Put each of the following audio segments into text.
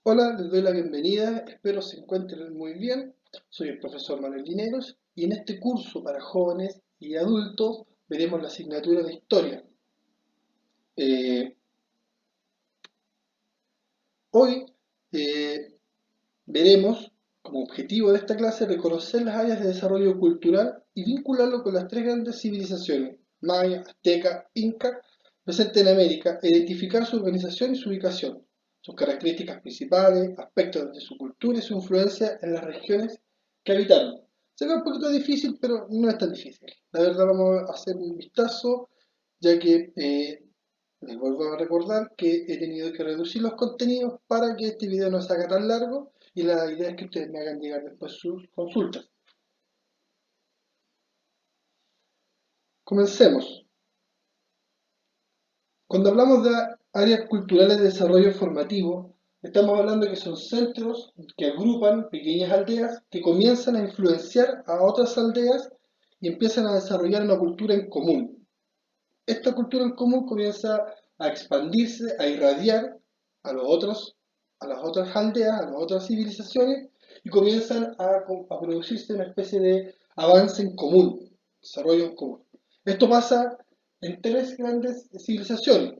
Hola, les doy la bienvenida, espero se encuentren muy bien. Soy el profesor Manuel Lineros y en este curso para jóvenes y adultos veremos la asignatura de Historia. Eh, Hoy veremos como objetivo de esta clase reconocer las áreas de desarrollo cultural y vincularlo con las tres grandes civilizaciones, Maya, Azteca, Inca, presentes en América, e identificar su organización y su ubicación, sus características principales, aspectos de su cultura y su influencia en las regiones que habitaron. Se ve un poquito difícil, pero no es tan difícil. La verdad vamos a hacer un vistazo, ya que les vuelvo a recordar que he tenido que reducir los contenidos para que este video no se haga tan largo y la idea es que ustedes me hagan llegar después sus consultas. Comencemos. Cuando hablamos de áreas culturales de desarrollo formativo, estamos hablando de que son centros que agrupan pequeñas aldeas que comienzan a influenciar a otras aldeas y empiezan a desarrollar una cultura en común. Esta cultura en común comienza a expandirse, a irradiar a los otros, a las otras aldeas, a las otras civilizaciones, y comienzan a producirse una especie de avance en común, desarrollo en común. Esto pasa en tres grandes civilizaciones,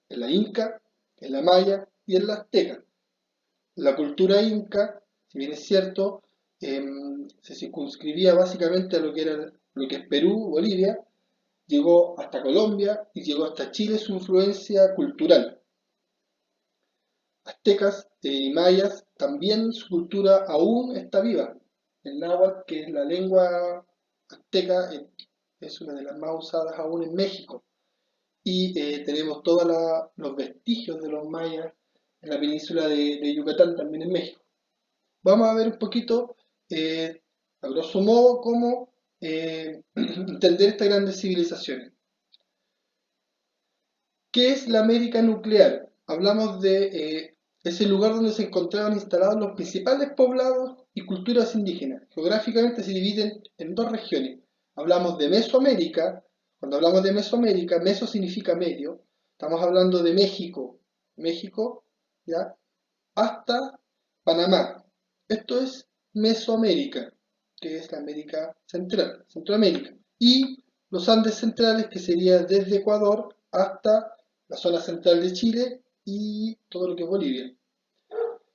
en la Inca, en la Maya y en la Azteca. La cultura inca, si bien es cierto, se circunscribía básicamente a lo que era lo que es Perú, Bolivia, llegó hasta Colombia y llegó hasta Chile su influencia cultural. Aztecas y mayas, también su cultura aún está viva. El náhuatl, que es la lengua azteca, es una de las más usadas aún en México. Y tenemos todos los vestigios de los mayas en la península de Yucatán, también en México. Vamos a ver un poquito, a grosso modo, cómo entender estas grandes civilizaciones. ¿Qué es la América nuclear? Hablamos de ese lugar donde se encontraban instalados los principales poblados y culturas indígenas. Geográficamente se dividen en dos regiones. Hablamos de Mesoamérica. Cuando hablamos de Mesoamérica, meso significa medio. Estamos hablando de México, México, ¿ya? Hasta Panamá. Esto es Mesoamérica, que es la América Central, Centroamérica. Y los Andes centrales, que sería desde Ecuador hasta la zona central de Chile y todo lo que es Bolivia.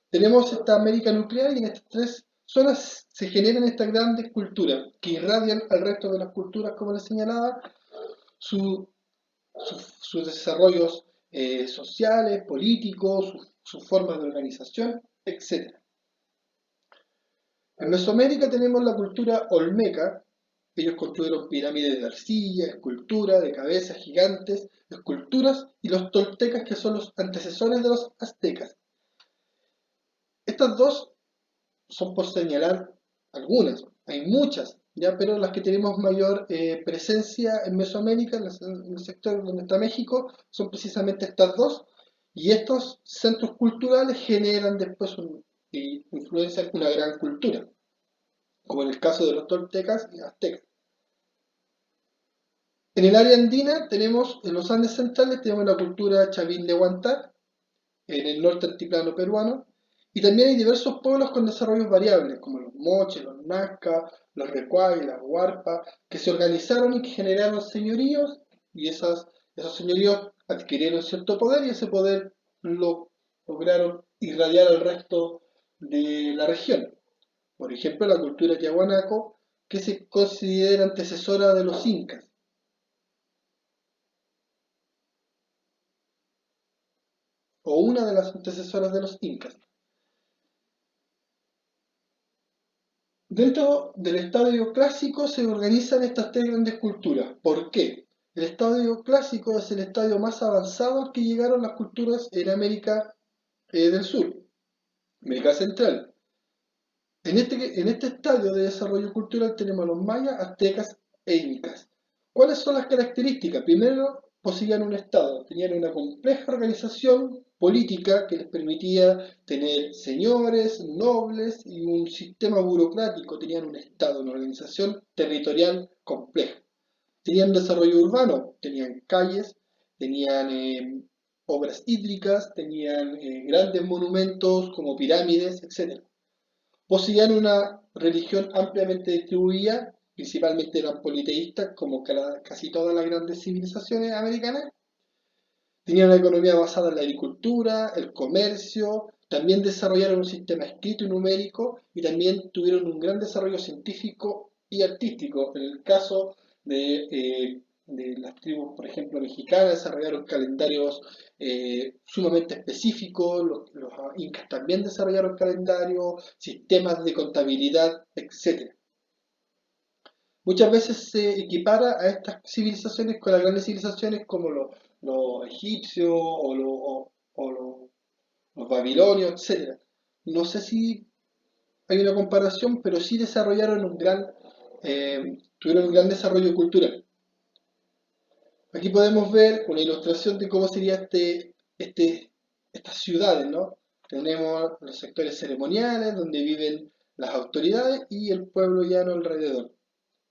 Tenemos esta América nuclear y en estas tres zonas se generan estas grandes culturas que irradian al resto de las culturas, como les señalaba, su, sus desarrollos sociales, políticos, sus formas de organización, etc. En Mesoamérica tenemos la cultura olmeca. Ellos construyeron pirámides de arcilla, esculturas de cabezas gigantes, esculturas, y los toltecas, que son los antecesores de los aztecas. Estas dos son por señalar algunas, hay muchas, ¿ya? Pero las que tenemos mayor presencia en Mesoamérica, en el sector donde está México, son precisamente estas dos, y estos centros culturales generan después y influencian una gran cultura, como en el caso de los toltecas y aztecas. En el área andina tenemos, en los Andes centrales, tenemos la cultura chavín de Huantar, en el norte altiplano peruano, y también hay diversos pueblos con desarrollos variables, como los moches, los nazca, los recuay, las huarpas, que se organizaron y que generaron señoríos, y esos señoríos adquirieron cierto poder y ese poder lo lograron irradiar al resto de la región. Por ejemplo, la cultura tiahuanaco, que se considera antecesora de los incas. O una de las antecesoras de los incas. Dentro del estadio clásico se organizan estas tres grandes culturas. ¿Por qué? El estadio clásico es el estadio más avanzado al que llegaron las culturas en América del Sur, América Central. En este estadio de desarrollo cultural tenemos a los mayas, aztecas e incas. ¿Cuáles son las características? Primero, poseían un Estado, tenían una compleja organización política que les permitía tener señores, nobles y un sistema burocrático, tenían un Estado, una organización territorial compleja. Tenían desarrollo urbano, tenían calles, tenían obras hídricas, tenían grandes monumentos como pirámides, etc. Poseían una religión ampliamente distribuida, principalmente eran politeístas, como casi todas las grandes civilizaciones americanas. Tenían una economía basada en la agricultura, el comercio, también desarrollaron un sistema escrito y numérico y también tuvieron un gran desarrollo científico y artístico. En el caso de las tribus, por ejemplo, mexicanas, desarrollaron calendarios sumamente específicos, los incas también desarrollaron calendarios, sistemas de contabilidad, etc. Muchas veces se equipara a estas civilizaciones con las grandes civilizaciones como los egipcios o los babilonios, etc. No sé si hay una comparación, pero sí desarrollaron tuvieron un gran desarrollo cultural. Aquí podemos ver una ilustración de cómo sería estas ciudades, ¿no? Tenemos los sectores ceremoniales, donde viven las autoridades, y el pueblo llano alrededor.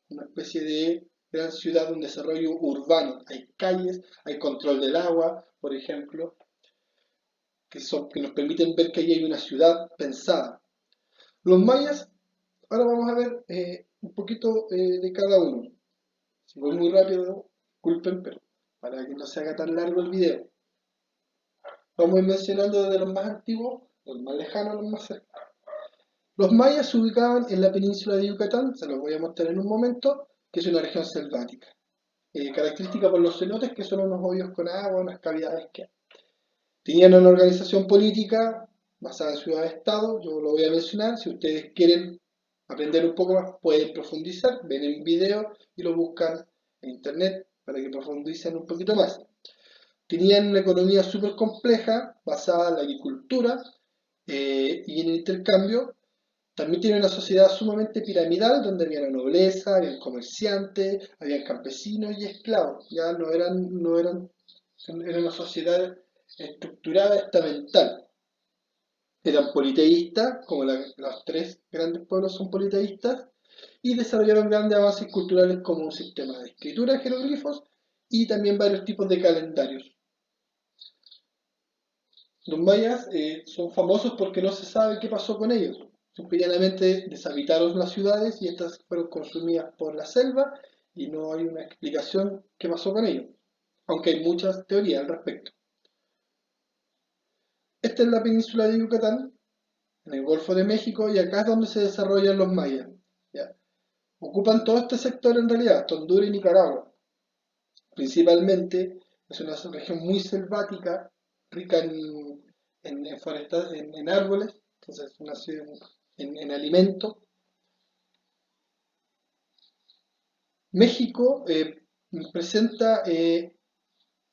Una especie de gran ciudad, un desarrollo urbano. Hay calles, hay control del agua, por ejemplo, que nos permiten ver que ahí hay una ciudad pensada. Los mayas, ahora vamos a ver un poquito de cada uno. Si voy muy rápido, disculpen, pero para que no se haga tan largo el video. Vamos a ir mencionando desde los más antiguos, los más lejanos, los más cercanos. Los mayas se ubicaban en la península de Yucatán, se los voy a mostrar en un momento, que es una región selvática. Característica por los cenotes, que son unos hoyos con agua, unas cavidades que hay. Tenían una organización política basada en ciudad-estado, yo lo voy a mencionar, si ustedes quieren aprender un poco más pueden profundizar, ven el video y lo buscan en internet para que profundicen un poquito más. Tenían una economía súper compleja, basada en la agricultura y en el intercambio. También tienen una sociedad sumamente piramidal, donde había la nobleza, había comerciantes, había campesinos y esclavos. Ya era una sociedad estructurada estamental. Eran politeístas, como los tres grandes pueblos son politeístas, y desarrollaron grandes avances culturales como un sistema de escritura de jeroglifos y también varios tipos de calendarios. Los mayas son famosos porque no se sabe qué pasó con ellos. Simplemente deshabitaron las ciudades y estas fueron consumidas por la selva y no hay una explicación qué pasó con ellos, aunque hay muchas teorías al respecto. Esta es la península de Yucatán, en el Golfo de México, y acá es donde se desarrollan los mayas. ¿Ya? Ocupan todo este sector en realidad, Honduras y Nicaragua. Principalmente es una región muy selvática, rica en árboles, entonces una ciudad en alimento. México presenta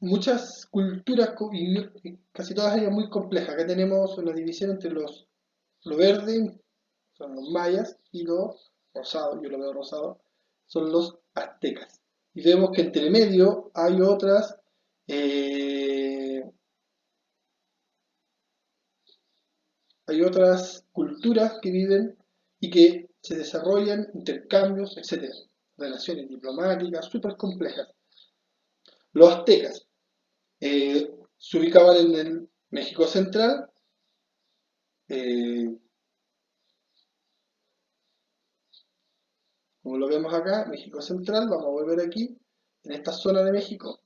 muchas culturas y casi todas ellas muy complejas. Acá tenemos una división entre lo verde, son los mayas, y lo rosado, yo lo veo rosado, son los aztecas. Y vemos que entre medio eh, hay otras culturas que viven y que se desarrollan intercambios, etcétera, relaciones diplomáticas súper complejas. Los aztecas se ubicaban en el México central, eh, como lo vemos acá, México central, vamos a volver aquí, en esta zona de México,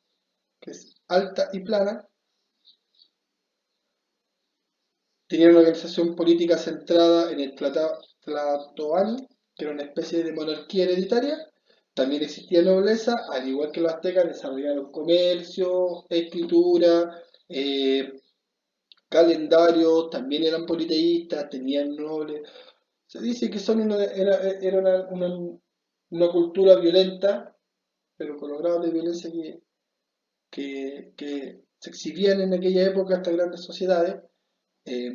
que es alta y plana. Tenían una organización política centrada en el Tlatoani, que era una especie de monarquía hereditaria. También existía nobleza, al igual que los aztecas, desarrollaron comercio, escritura, calendario, también eran politeístas, tenían nobles. Se dice que era una cultura violenta, pero con los grados de violencia que se exhibían en aquella época estas grandes sociedades, eh,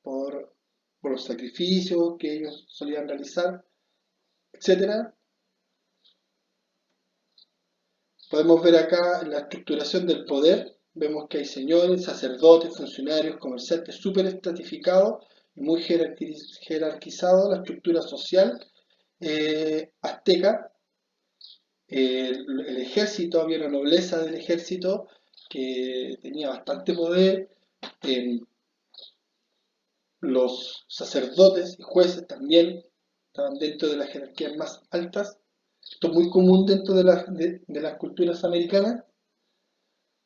por, por los sacrificios que ellos solían realizar, etcétera. Podemos ver acá la estructuración del poder. Vemos que hay señores, sacerdotes, funcionarios, comerciantes súper estratificados y muy jerarquizado la estructura social azteca. El ejército, había una nobleza del ejército que tenía bastante poder. Los sacerdotes y jueces también estaban dentro de las jerarquías más altas. Esto es muy común dentro de las culturas americanas.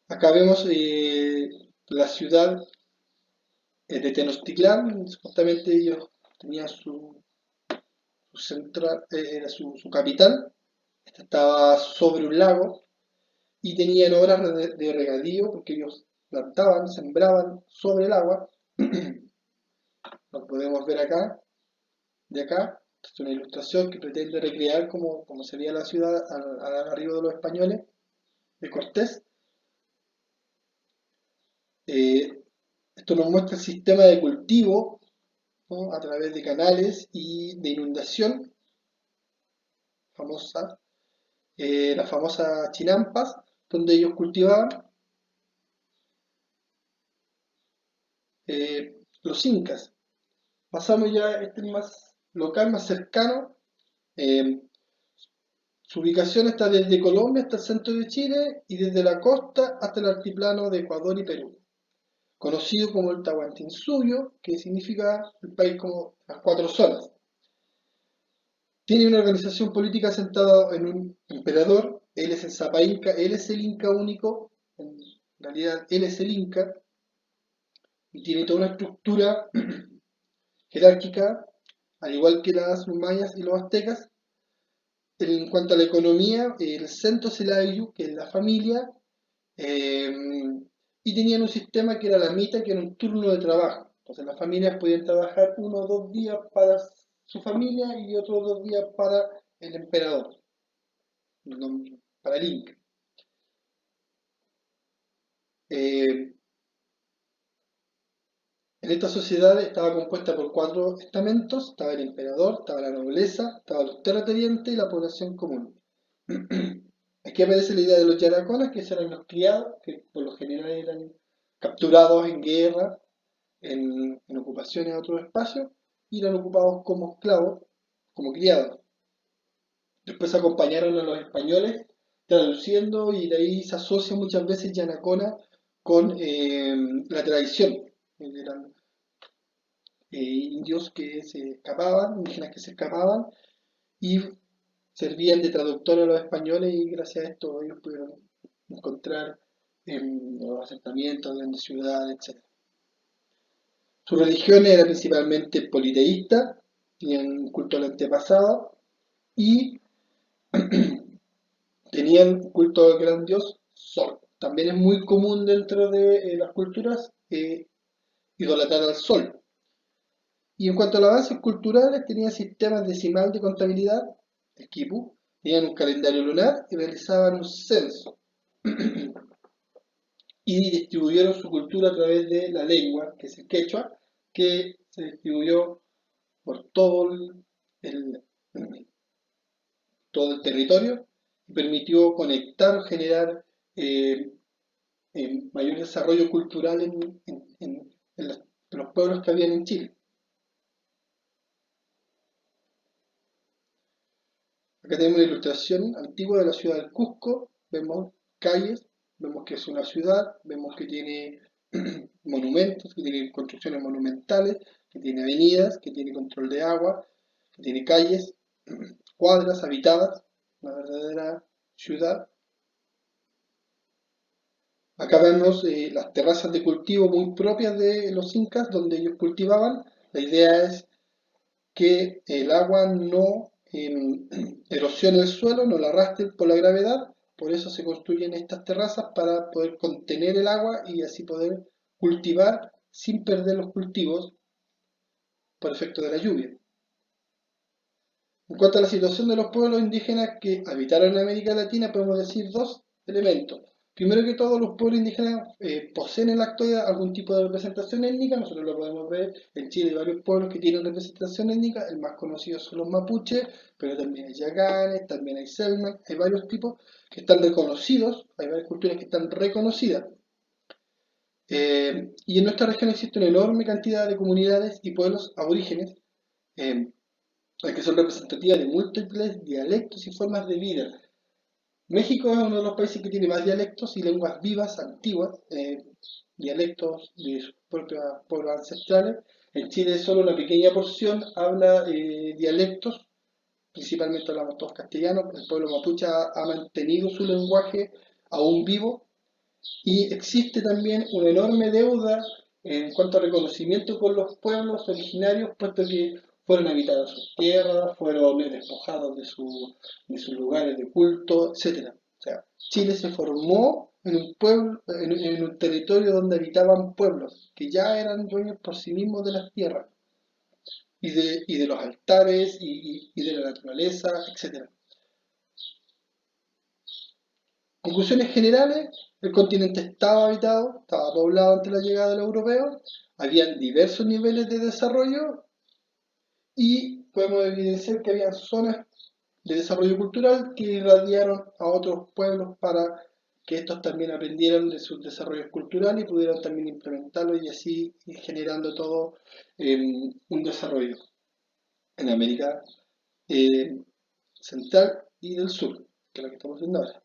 Acá vemos la ciudad de Tenochtitlán. Supuestamente ellos tenían su central, era su capital. Esta estaba sobre un lago y tenían obras de regadío porque ellos plantaban, sembraban sobre el agua. Lo podemos ver acá, de acá. Esta es una ilustración que pretende recrear cómo se veía la ciudad al arribo de los españoles, de Cortés. Eh, Esto nos muestra el sistema de cultivo, ¿no?, a través de canales y de inundación, famosa, las famosas chinampas, donde ellos cultivaban. Los incas. Pasamos ya, este más local, más cercano. Eh, Su ubicación está desde Colombia hasta el centro de Chile y desde la costa hasta el altiplano de Ecuador y Perú, conocido como el Tahuantinsuyo, que significa el país como las cuatro zonas. Tiene una organización política sentada en un emperador. Él es el Zapa Inca, él es el Inca único, en realidad él es el Inca, y tiene toda una estructura jerárquica, al igual que las mayas y los aztecas. En cuanto a la economía, el centro es el Ayllu, que es la familia, eh, y tenían un sistema que era la mitad, que era un turno de trabajo. Entonces las familias podían trabajar 1 o 2 días para su familia y otros 2 días para el emperador, para el Inca. Eh, en esta sociedad estaba compuesta por 4 estamentos: estaba el emperador, estaba la nobleza, estaban los terratenientes y la población común. Aquí aparece la idea de los yaraconas, que eran los criados, que por lo general eran capturados en guerra, en ocupaciones a otros espacios, y eran ocupados como esclavos, como criados. Después acompañaron a los españoles traduciendo, y de ahí se asocia muchas veces Yanacona con la tradición. Eran indios que se escapaban, indígenas que se escapaban y servían de traductor a los españoles, y gracias a esto ellos pudieron encontrar los asentamientos, grandes ciudades, etc. Su religión era principalmente politeísta, tenían culto al antepasado y tenían culto al gran dios Sol. También es muy común dentro de las culturas idolatrar al Sol. Y en cuanto a los avances culturales, tenían sistemas decimal de contabilidad, el quipu, tenían un calendario lunar y realizaban un censo. Y distribuyeron su cultura a través de la lengua, que es el quechua, que se distribuyó por el, todo el territorio y permitió conectar, generar eh, mayor desarrollo cultural en los pueblos que habían en Chile. Acá tenemos una ilustración antigua de la ciudad del Cusco. Vemos calles, vemos que es una ciudad, vemos que tiene monumentos, que tiene construcciones monumentales, que tiene avenidas, que tiene control de agua, que tiene calles, cuadras habitadas, una verdadera ciudad. Acá vemos las terrazas de cultivo muy propias de los incas, donde ellos cultivaban. La idea es que el agua no erosione el suelo, no la arrastre por la gravedad. Por eso se construyen estas terrazas, para poder contener el agua y así poder cultivar sin perder los cultivos por efecto de la lluvia. En cuanto a la situación de los pueblos indígenas que habitaron en América Latina, podemos decir dos elementos. Primero que todo, los pueblos indígenas poseen en la actualidad algún tipo de representación étnica. Nosotros lo podemos ver en Chile. Hay varios pueblos que tienen representación étnica. El más conocido son los mapuches, pero también hay yaganes, también hay selmas, hay varios tipos que están reconocidos, hay varias culturas que están reconocidas. Y en nuestra región existe una enorme cantidad de comunidades y pueblos aborígenes, eh, que son representativas de múltiples dialectos y formas de vida. México es uno de los países que tiene más dialectos y lenguas vivas antiguas, dialectos de sus propios pueblos ancestrales. En Chile solo una pequeña porción habla dialectos, principalmente hablamos todos castellano. El pueblo mapuche ha mantenido su lenguaje aún vivo y existe también una enorme deuda en cuanto a reconocimiento con los pueblos originarios, puesto que fueron habitadas sus tierras, fueron despojados de sus lugares de culto, etcétera. O sea, Chile se formó en un pueblo, en un territorio donde habitaban pueblos que ya eran dueños por sí mismos de las tierras y de los altares y de la naturaleza, etcétera. Conclusiones generales, el continente estaba habitado, estaba poblado antes de la llegada de los europeos, habían diversos niveles de desarrollo y podemos evidenciar que había zonas de desarrollo cultural que irradiaron a otros pueblos para que estos también aprendieran de sus desarrollos culturales y pudieran también implementarlos y así ir generando todo un desarrollo en América Central y del Sur, que es lo que estamos viendo ahora.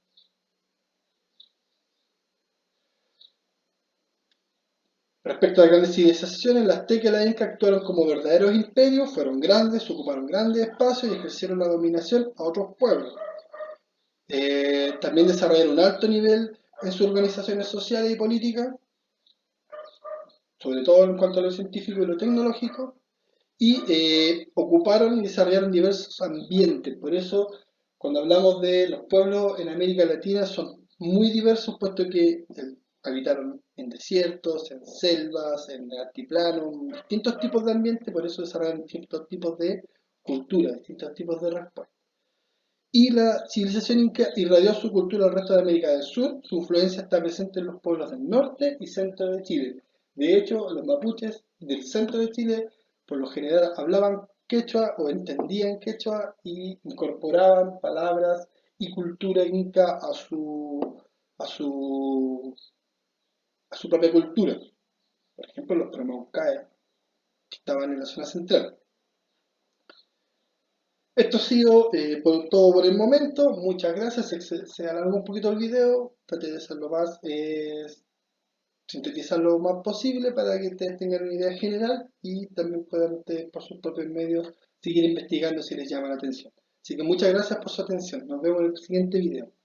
Respecto a las grandes civilizaciones, las azteca y las incas actuaron como verdaderos imperios, fueron grandes, ocuparon grandes espacios y ejercieron la dominación a otros pueblos. También desarrollaron un alto nivel en sus organizaciones sociales y políticas, sobre todo en cuanto a lo científico y lo tecnológico, y ocuparon y desarrollaron diversos ambientes. Por eso, cuando hablamos de los pueblos en América Latina, son muy diversos, puesto que habitaron en desiertos, en selvas, en altiplano, en distintos tipos de ambientes, por eso desarrollaron distintos tipos de cultura, distintos tipos de respuesta. Y la civilización inca irradió su cultura al resto de América del Sur. Su influencia está presente en los pueblos del norte y centro de Chile. De hecho, los mapuches del centro de Chile por lo general hablaban quechua o entendían quechua y incorporaban palabras y cultura inca a su, a su propia cultura. Por ejemplo, los Promaucaes, que estaban en la zona central. Esto ha sido todo por el momento. Muchas gracias. Se alargó un poquito el video. Traté de hacerlo más, sintetizar lo más posible para que ustedes tengan una idea general y también puedan ustedes por sus propios medios seguir investigando si les llama la atención. Así que muchas gracias por su atención. Nos vemos en el siguiente video.